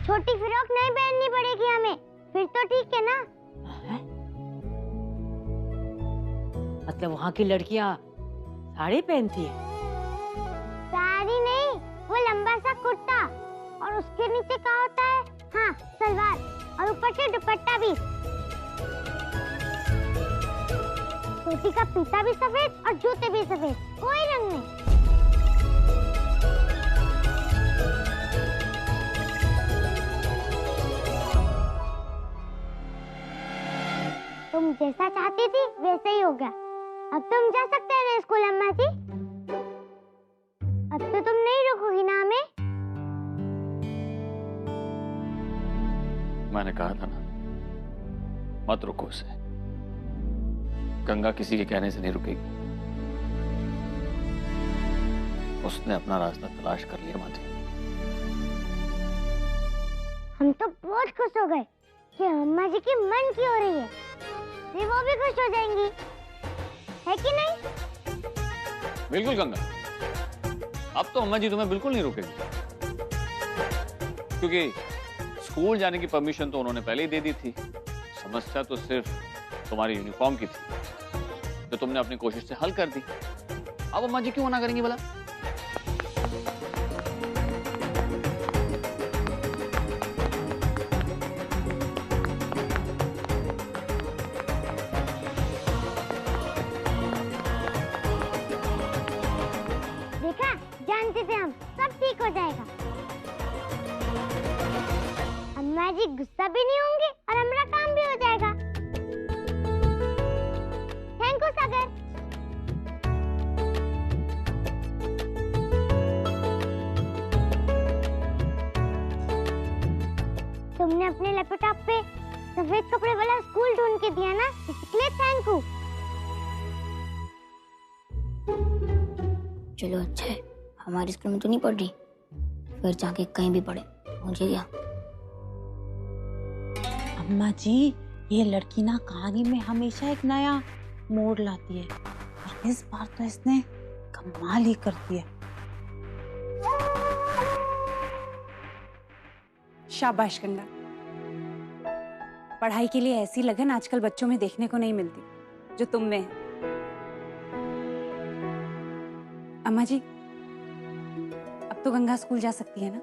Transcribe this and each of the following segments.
छोटी फ्रॉक नहीं पहननी पड़ेगी हमें, फिर तो ठीक है ना? मतलब वहाँ की लड़कियाँ साड़ी पहनती है? साड़ी नहीं, वो लंबा सा कुर्ता और उसके नीचे क्या होता है? हाँ, सलवार, और ऊपर से दुपट्टा भी। टोपी का फीता भी सफेद और जूते भी सफेद, कोई रंग नहीं। तुम जैसा चाहती थी वैसे ही हो गया। अब तुम जा सकते हैं ना स्कूल अम्मा जी? अब तो तुम नहीं रोकोगी ना हमें? मैंने कहा था ना, मत रुको उसे। गंगा किसी के कहने से नहीं रुकेगी। उसने अपना रास्ता तलाश कर लिया माँ जी। हम तो बहुत खुश हो गए कि अम्मा जी की मन की हो रही है। फिर वो भी खुश हो जाएंगी, है कि नहीं? बिल्कुल गंगा, अब तो अम्मा जी तुम्हें बिल्कुल नहीं रोकेगी, क्योंकि स्कूल जाने की परमिशन तो उन्होंने पहले ही दे दी थी। समस्या तो सिर्फ तुम्हारी यूनिफॉर्म की थी, जो तुमने अपनी कोशिश से हल कर दी। अब अम्मा जी क्यों मना करेंगी भला? देखा, जानते थे हम, सब ठीक हो जाएगा। अम्मा जी गुस्सा भी नहीं होंगे और हमारा काम भी हो जाएगा। थैंक यू सागर। तुमने अपने लैपटॉप पे सफेद कपड़े वाला स्कूल ढूंढ के दिया ना, इसलिए थैंक यू। चलो अच्छा है, हमारे स्कूल में तो नहीं पढ़ रही, फिर जाके कहीं भी पढ़े, मुझे क्या। अम्मा जी, ये लड़की ना कहानी में हमेशा एक नया मोड़ लाती है, और इस बार तो इसने कमाल ही कर दिया। शाबाश गंगा, पढ़ाई के लिए ऐसी लगन आजकल बच्चों में देखने को नहीं मिलती जो तुम में है। अम्मा जी, अब तो गंगा स्कूल जा सकती है ना?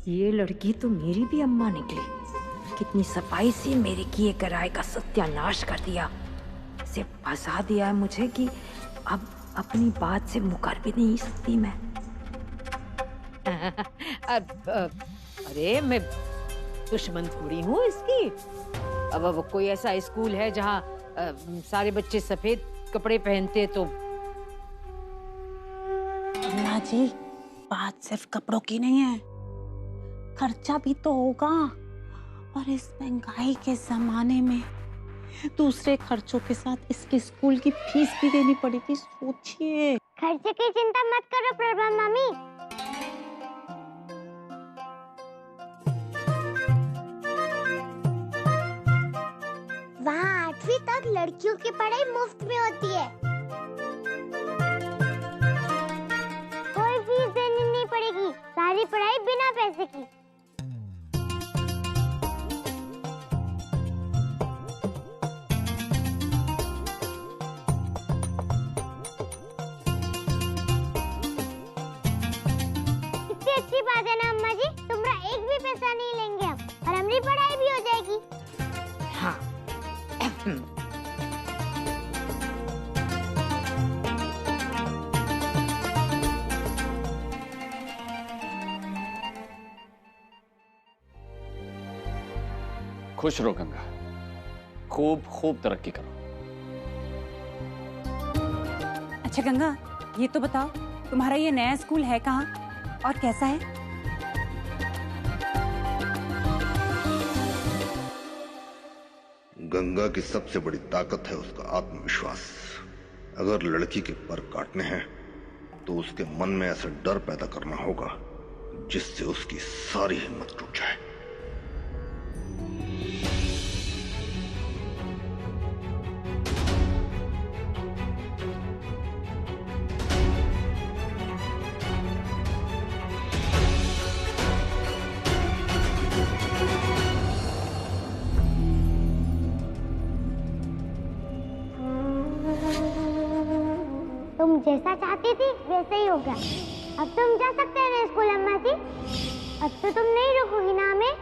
ये लड़की तो मेरी भी अम्मा निकली। कितनी सफाई से मेरे किए कराए का सत्यानाश कर दिया। इसे फंसा दिया है मुझे कि अब अपनी बात से मुकर भी नहीं सकती मैं। अरे मैं दुश्मन थोड़ी हूँ इसकी। अब कोई ऐसा स्कूल है जहाँ सारे बच्चे सफेद कपड़े पहनते तो। अम्मा जी, बात सिर्फ कपड़ों की नहीं है, खर्चा भी तो होगा, और इस महंगाई के जमाने में दूसरे खर्चों के साथ इसके स्कूल की फीस भी देनी पड़ेगी। सोचिए। खर्चे की चिंता मत करो प्रभा मामी। वहाँ 8वीं तक लड़कियों की पढ़ाई मुफ्त में होती है। कोई फीस देनी नहीं पड़ेगी, सारी पढ़ाई बिना पैसे की। कितनी अच्छी बात है ना अम्मा जी, तुम्हारा एक भी पैसा नहीं लेंगे हम, और हमारी पढ़ाई भी हो जाएगी। हाँ। खुश रहो गंगा, खूब खूब तरक्की करो। अच्छा गंगा, ये तो बताओ, तुम्हारा ये नया स्कूल है कहाँ और कैसा है? गंगा की सबसे बड़ी ताकत है उसका आत्मविश्वास। अगर लड़की के पर काटने हैं तो उसके मन में ऐसा डर पैदा करना होगा जिससे उसकी सारी हिम्मत टूट जाए। तुम जैसा चाहती थी वैसा ही हो गया। अब तुम जा सकते हैं ना स्कूल अम्मा जी। अब तो तुम नहीं रोकोगी ना हमें?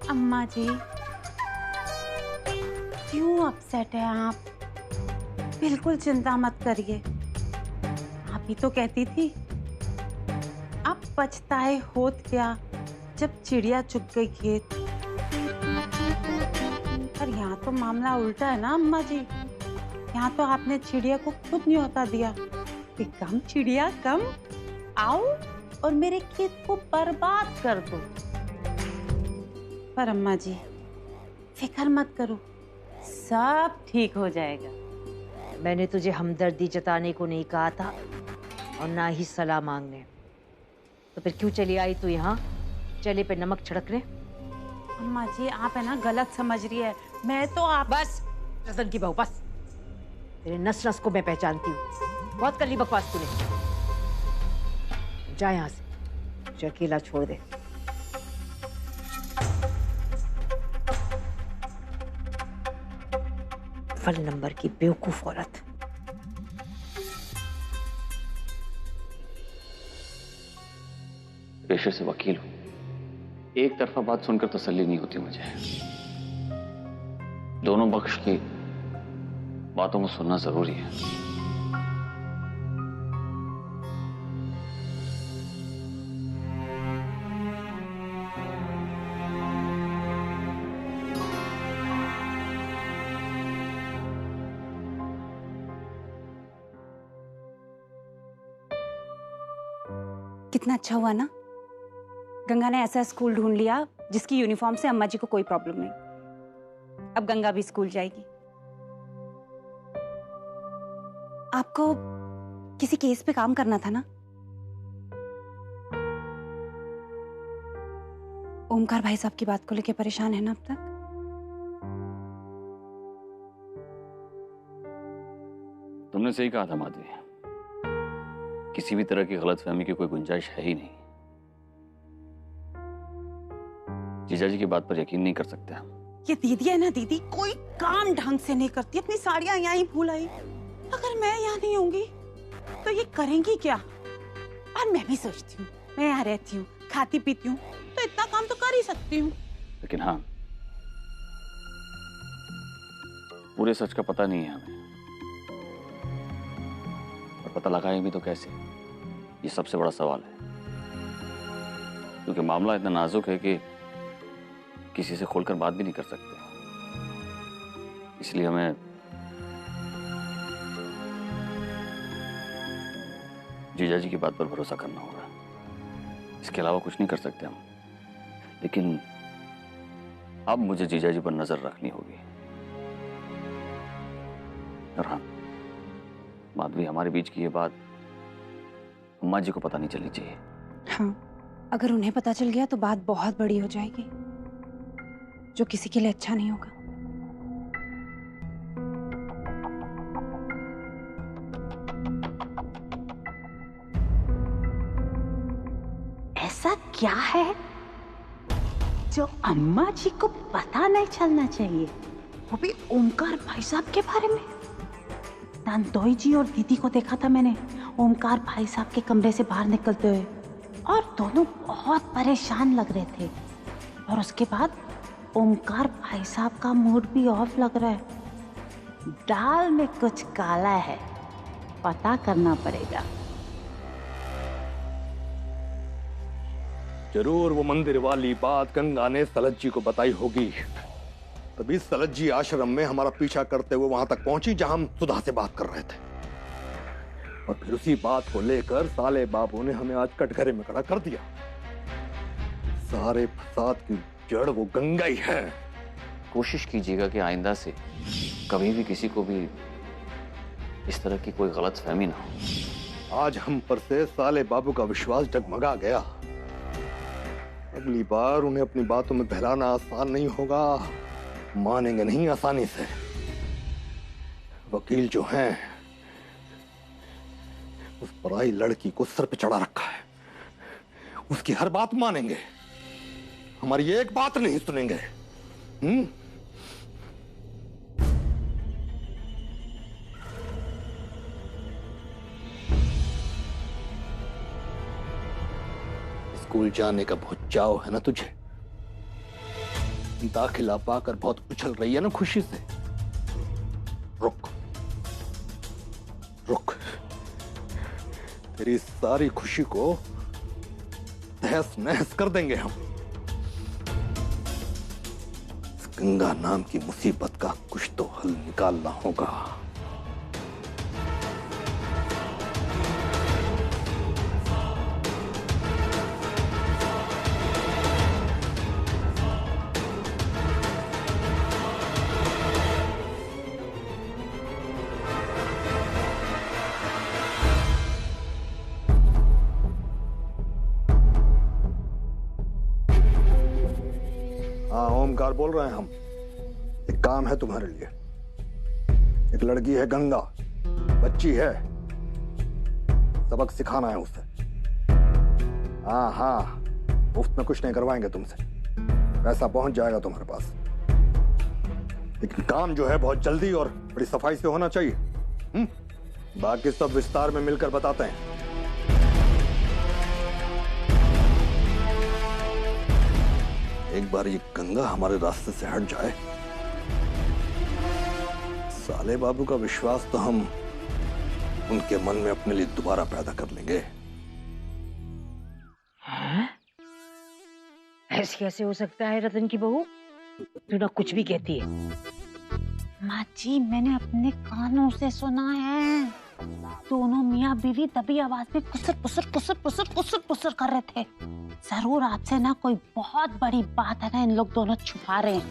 अम्मा जी, क्यों अपसेट है आप? बिल्कुल चिंता मत करिए। आप ही तो कहती थी अब पछताए होत क्या जब चिड़िया चुग गई खेत। पर यहाँ तो मामला उल्टा है ना अम्मा जी। यहाँ तो आपने चिड़िया को खुद न्योता दिया कि कम चिड़िया कम, आओ और मेरे खेत को बर्बाद कर दो। पर अम्मा जी फिक्र मत करो, सब ठीक हो जाएगा। मैंने तुझे हमदर्दी जताने को नहीं कहा था और ना ही सलाह मांगने, तो फिर क्यों चली आई तू यहाँ चले पे नमक छिड़कने? अम्मा जी आप है ना गलत समझ रही है। मैं तो आप बस रतन की बहू, बस। तेरे नस नस को मैं पहचानती हूँ। बहुत कर ली बकवास तूने। जा यहाँ से, मुझे अकेला छोड़ दे। फल नंबर की बेवकूफ औरत। पेशे से वकील हूं, एक तरफा बात सुनकर तसल्ली नहीं होती मुझे। दोनों पक्ष की बातों को सुनना जरूरी है। कितना अच्छा हुआ ना, गंगा ने ऐसा स्कूल ढूंढ लिया जिसकी यूनिफॉर्म से अम्मा जी को कोई प्रॉब्लम नहीं। अब गंगा भी स्कूल जाएगी। आपको किसी केस पे काम करना था ना? ओमकार भाई साहब की बात को लेकर परेशान है ना अब तक? तुमने सही कहा था माधवी, किसी भी तरह की गलतफहमी की कोई गुंजाइश है ही नहीं। जीजा जी की बात पर यकीन नहीं कर सकते हम। ये दीदी है ना, दीदी कोई काम ढंग से नहीं करती, अपनी साड़ियां यहाँ ही भूल आई। अगर मैं यहाँ नहीं होंगी तो ये करेंगी क्या? और मैं भी सोचती हूँ, मैं यहाँ रहती हूँ, खाती पीती हूँ, तो इतना काम तो कर ही सकती हूँ। लेकिन हाँ, पूरे सच का पता नहीं है हमें, और पता लगाएं भी तो कैसे, ये सबसे बड़ा सवाल है। क्योंकि मामला इतना नाजुक है कि किसी से खोलकर बात भी नहीं कर सकते। इसलिए हमें जीजा जी की बात पर भरोसा करना होगा। इसके अलावा कुछ नहीं कर सकते हम। लेकिन अब मुझे जीजा जी पर नजर रखनी होगी। और हाँ माधवी, हमारे बीच की ये बात अम्मा जी को पता नहीं चलनी चाहिए। हाँ, अगर उन्हें पता चल गया तो बात बहुत बड़ी हो जाएगी, जो किसी के लिए अच्छा नहीं होगा। ऐसा क्या है जो अम्मा जी को पता नहीं चलना चाहिए, वो भी ओमकार भाई साहब के बारे में? नंदोई जी और दीदी को देखा था मैंने ओमकार भाई साहब के कमरे से बाहर निकलते हुए, और दोनों बहुत परेशान लग रहे थे। और उसके बाद ओमकार भाई साहब का मूड भी ऑफ लग रहा है। दाल में कुछ काला है, पता करना पड़ेगा। जरूर वो मंदिर वाली बात गंगा ने सलज जी को बताई होगी, तभी सलज जी आश्रम में हमारा पीछा करते हुए वहां तक पहुंची जहां हम सुधा से बात कर रहे थे। और फिर उसी बात को लेकर साले बाबू ने हमें आज कटघरे में खड़ा कर दिया। सारे फसाद की जड़ वो गंगा ही है। कोशिश कीजिएगा कि आइंदा से कभी भी किसी को भी इस तरह की कोई गलतफहमी ना हो। आज हम पर से साले बाबू का विश्वास डगमगा गया। अगली बार उन्हें अपनी बातों में बहलाना आसान नहीं होगा, मानेंगे नहीं आसानी से। वकील जो हैं उस पराई लड़की को सर पे चढ़ा रखा है। उसकी हर बात मानेंगे, हमारी एक बात नहीं सुनेंगे। स्कूल जाने का बहुत चाव है ना तुझे? दाखिला पाकर बहुत उछल रही है ना खुशी से? रुक रुक, तेरी सारी खुशी को तहस नहस कर देंगे हम। इस गंगा नाम की मुसीबत का कुछ तो हल निकालना होगा। ओमकार बोल रहे हैं हम। एक काम है तुम्हारे लिए। एक लड़की है गंगा, बच्ची है, सबक सिखाना है उसे। हाँ, मुफ्त में कुछ नहीं करवाएंगे तुमसे, पैसा पहुंच जाएगा तुम्हारे पास। लेकिन काम जो है बहुत जल्दी और बड़ी सफाई से होना चाहिए। बाकी सब विस्तार में मिलकर बताते हैं। एक बार ये गंगा हमारे रास्ते से हट जाए, साले बाबू का विश्वास तो हम उनके मन में अपने लिए दोबारा पैदा कर लेंगे। ऐसे कैसे हो सकता है रतन की बहू? तू ना कुछ भी कहती है। माँ जी, मैंने अपने कानों से सुना है। दोनों मियाँ बीवी तभी आवाज में कुसर पुसर कुसर पुसर कुसर पुसर कर रहे थे। जरूर आपसे ना कोई बहुत बड़ी बात है ना, इन लोग दोनों छुपा रहे हैं।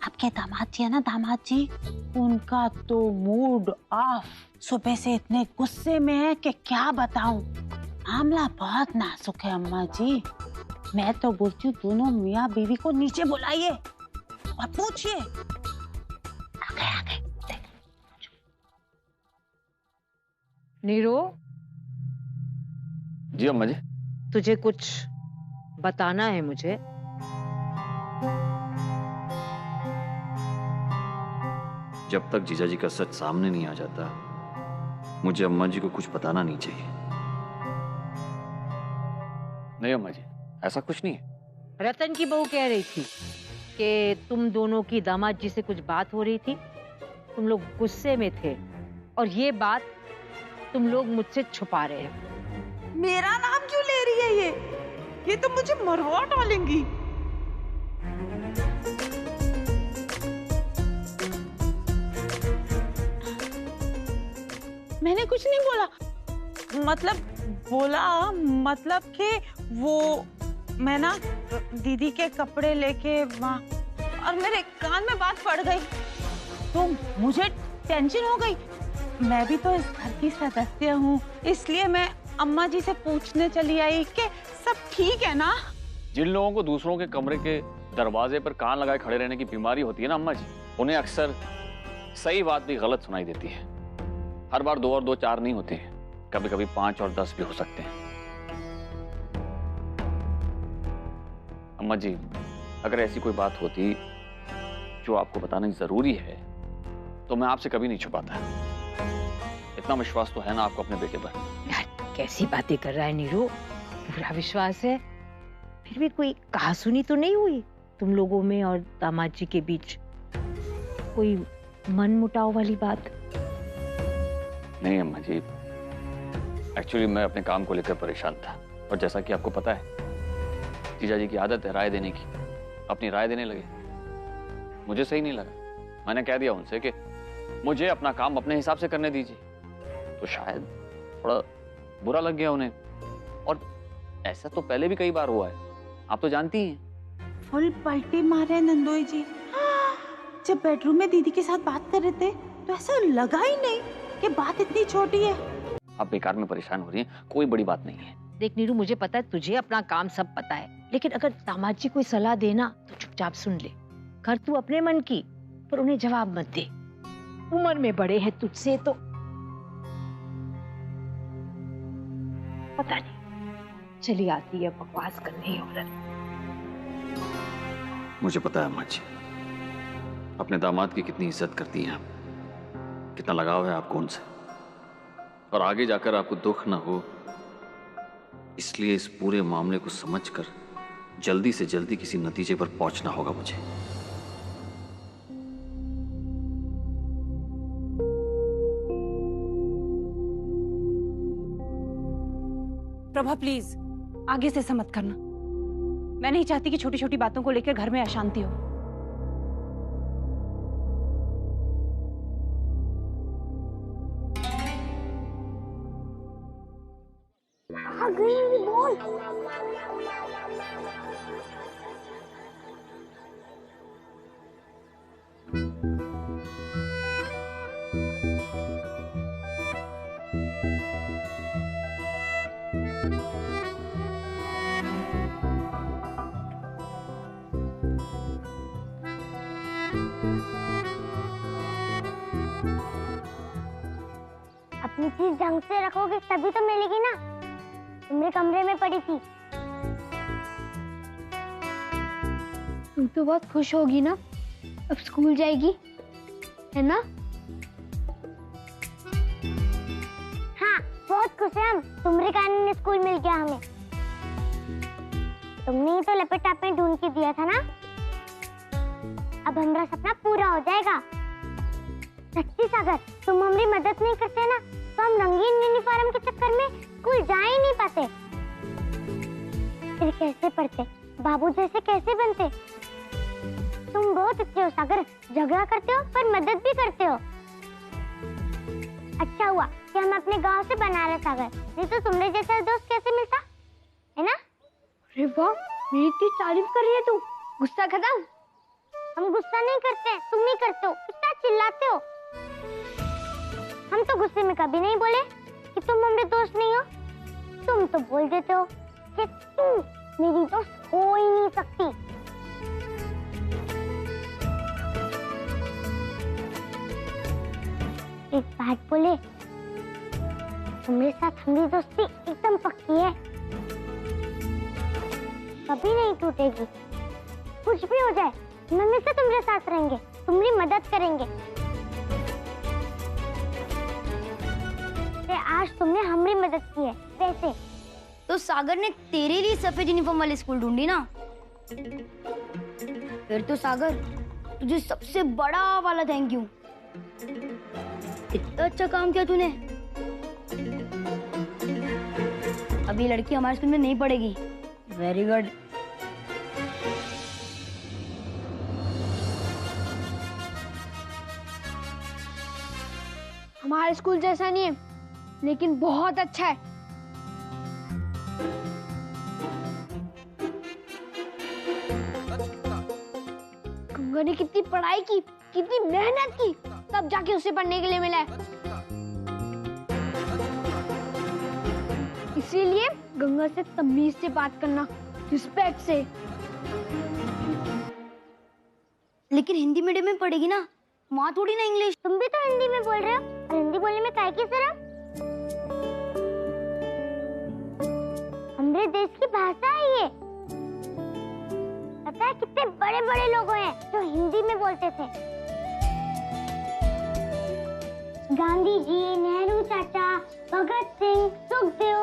आपके दामाद जी है ना, दामाद जी, उनका तो मूड ऑफ। सुबह से इतने गुस्से में है कि क्या बताऊं। मामला बहुत नाजुक है अम्मा जी। मैं तो बोलती हूँ दोनों मियाँ बीवी को नीचे बुलाइए और पूछिए। आगे नीरू, जी अम्मा जी। तुझे कुछ बताना है मुझे। जब तक जीजा जी का सच सामने नहीं आ जाता, मुझे अम्मा जी को कुछ बताना नहीं चाहिए। नहीं अम्मा जी, ऐसा कुछ नहीं है। रतन की बहू कह रही थी कि तुम दोनों की दामाद जी से कुछ बात हो रही थी, तुम लोग गुस्से में थे और ये बात तुम लोग मुझसे छुपा रहे हो। मेरा नाम क्यों ले रही है ये तो मुझे मरवा डालेंगी। मैंने कुछ नहीं बोला। मतलब कि वो मैं ना दीदी के कपड़े लेके वहाँ और मेरे कान में बात पड़ गई तो मुझे टेंशन हो गई। मैं भी तो इस घर की सदस्य हूँ, इसलिए मैं अम्मा जी से पूछने चली आई कि सब ठीक है ना। जिन लोगों को दूसरों के कमरे के दरवाजे पर कान लगाए खड़े रहने की बीमारी होती है ना अम्मा जी, उन्हें अक्सर सही बात भी गलत सुनाई देती है। हर बार 2 और 2 4 नहीं होते हैं, कभी कभी 5 और 10 भी हो सकते हैं। अम्मा जी, अगर ऐसी कोई बात होती जो आपको बताना जरूरी है तो मैं आपसे कभी नहीं छुपाता। इतना विश्वास तो है ना आपको अपने बेटे पर। यार कैसी बातें कर रहा है नीरू, पूरा विश्वास है। फिर भी कोई कहासुनी तो नहीं हुई तुम लोगों में और दामाद जी के बीच? कोई मन मुटाव वाली बात? नहीं अम्मा जी, एक्चुअली मैं अपने काम को लेकर परेशान था और जैसा कि आपको पता है जीजा जी की आदत है राय देने की, अपनी राय देने लगे। मुझे सही नहीं लगा। मैंने कह दिया उनसे कि मुझे अपना काम अपने हिसाब से करने दीजिए, तो शायद थोड़ा बुरा लग गया उन्हें। और ऐसा तो पहले भी कई बार हुआ है, आप तो जानती हैं। फुल पलटी मारे नंदोई जी। जब बेडरूम में दीदी के साथ बात कर रहे थे तो ऐसा लगा ही नहीं कि बात इतनी छोटी है। आप बेकार में परेशान हो रही हैं, कोई बड़ी बात नहीं है। देख नीरू, मुझे पता है तुझे अपना काम सब पता है, लेकिन अगर दामाद जी कोई सलाह देना तो चुपचाप सुन ले। कर तू अपने मन की, पर उन्हें जवाब मत दे। उम्र में बड़े हैं तुझसे तो। पता नहीं चली आती है बकवास करने ही औरत। मुझे पता है अम्मा जी, अपने दामाद की कितनी इज्जत करती हैं आप, कितना लगाव है आपको उनसे, और आगे जाकर आपको दुख ना हो इसलिए इस पूरे मामले को समझकर जल्दी से जल्दी किसी नतीजे पर पहुंचना होगा मुझे। प्रभा प्लीज आगे से ऐसा मत करना। मैं नहीं चाहती कि छोटी छोटी बातों को लेकर घर में अशांति हो। आ गई मेरी बॉल। अपनी चीज ढंग से रखोगे तभी तो मिलेगी ना। तुम्हारे कमरे में पड़ी थी। तुम तो बहुत खुश होगी ना, अब स्कूल जाएगी, है ना? हाँ, बहुत खुश है हम। तुम्हारे कारण स्कूल मिल गया हमें। तुमने ही तो लपेट में ढूंढ के दिया था ना। अब हमारा सपना पूरा हो जाएगा। सच्ची सागर, तुम हमारी मदद नहीं करते ना तो हम रंगीन यूनिफॉर्म के चक्कर में स्कूल जा ही नहीं पाते। फिर कैसे पढ़ते, बाबू जैसे कैसे बनते। तुम बहुत अच्छे हो सागर, झगड़ा करते हो पर मदद भी करते हो। अच्छा हुआ कि हम अपने गांव से बनारस आ गए, नहीं तो तुमने जैसा दोस्त कैसे मिलता, है ना? अरे वाह, मेरी इतनी तारीफ कर रही है तू। गुस्सा खत्म? हम गुस्सा नहीं करते, तुम ही करते हो। कितना चिल्लाते हो। हम तो गुस्से में कभी नहीं बोले कि तुम हमारे दोस्त नहीं हो। तुम तो बोल देते हो कि तू मेरी दोस्त हो ही नहीं सकती। एक बात बोले, तुम्हारे साथ हमारी दोस्ती एकदम पक्की है, कभी नहीं टूटेगी। कुछ भी हो जाए हम हमेशा तुम्हारे साथ रहेंगे, तुम्हारी मदद करेंगे। आज तुमने हमारी मदद की है। वैसे तो सागर ने तेरे लिए सफेद यूनिफॉर्म वाले स्कूल ढूंढी ना। फिर तो सागर तुझे सबसे बड़ा वाला थैंक यू। इतना अच्छा काम किया तूने। अभी लड़की हमारे स्कूल में नहीं पढ़ेगी। Very good. हमारा स्कूल जैसा नहीं है लेकिन बहुत अच्छा है। गंगा ने कितनी पढ़ाई की, कितनी मेहनत की, तब जाके उसे पढ़ने के लिए मिला है। इसीलिए गंगा से तमीज से बात करना, रिस्पेक्ट से। लेकिन हिंदी मीडियम में पढ़ेगी ना, वहाँ थोड़ी ना इंग्लिश। तुम भी तो हिंदी में बोल रहे हो, और हिंदी बोलने में काहे की शर्म? हमारे देश की भाषा है ये। पता है कितने बड़े बड़े लोग हैं जो हिंदी में बोलते थे। गांधी जी, नेहरू चाचा, भगत सिंह, सुखदेव,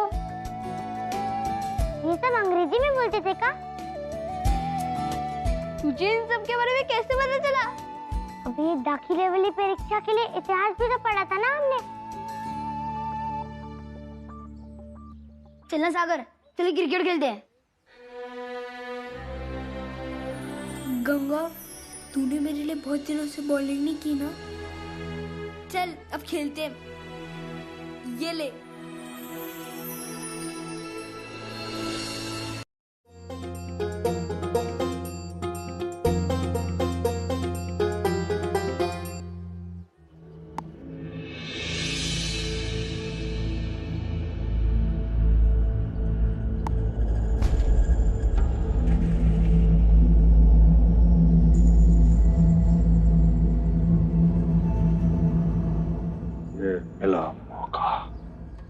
ये सब अंग्रेजी में बोलते थे का? तुझे इन सब के बारे में कैसे पता चला? अभी दाखिले वाली परीक्षा के लिए इतिहास भी तो पढ़ा था ना हमने। चलना सागर, चलो क्रिकेट खेलते हैं। गंगा, तूने मेरे लिए बहुत दिनों से बॉलिंग नहीं की ना। चल अब खेलते हैं। ये ले। मिला मौका,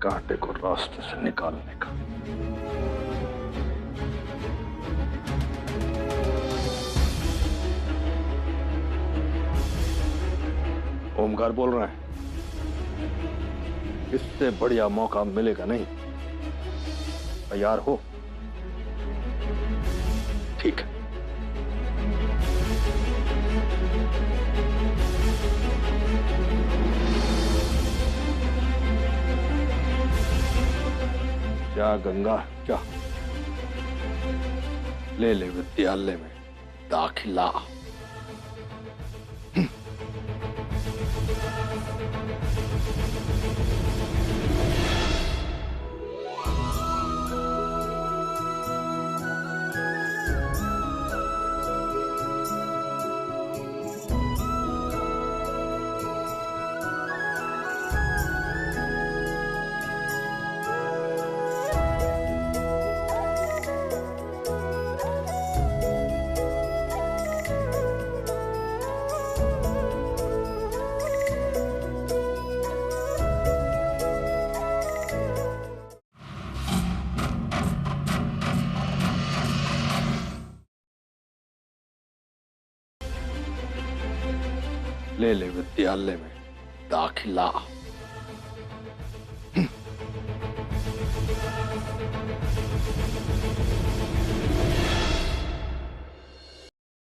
कांटे को रास्ते से निकालने का। ओमकार बोल रहा है, इससे बढ़िया मौका मिलेगा नहीं। तैयार हो? ठीक है। जा गंगा जा, ले ले विद्यालय में दाखिला। ले ले विद्यालय में दाखिला।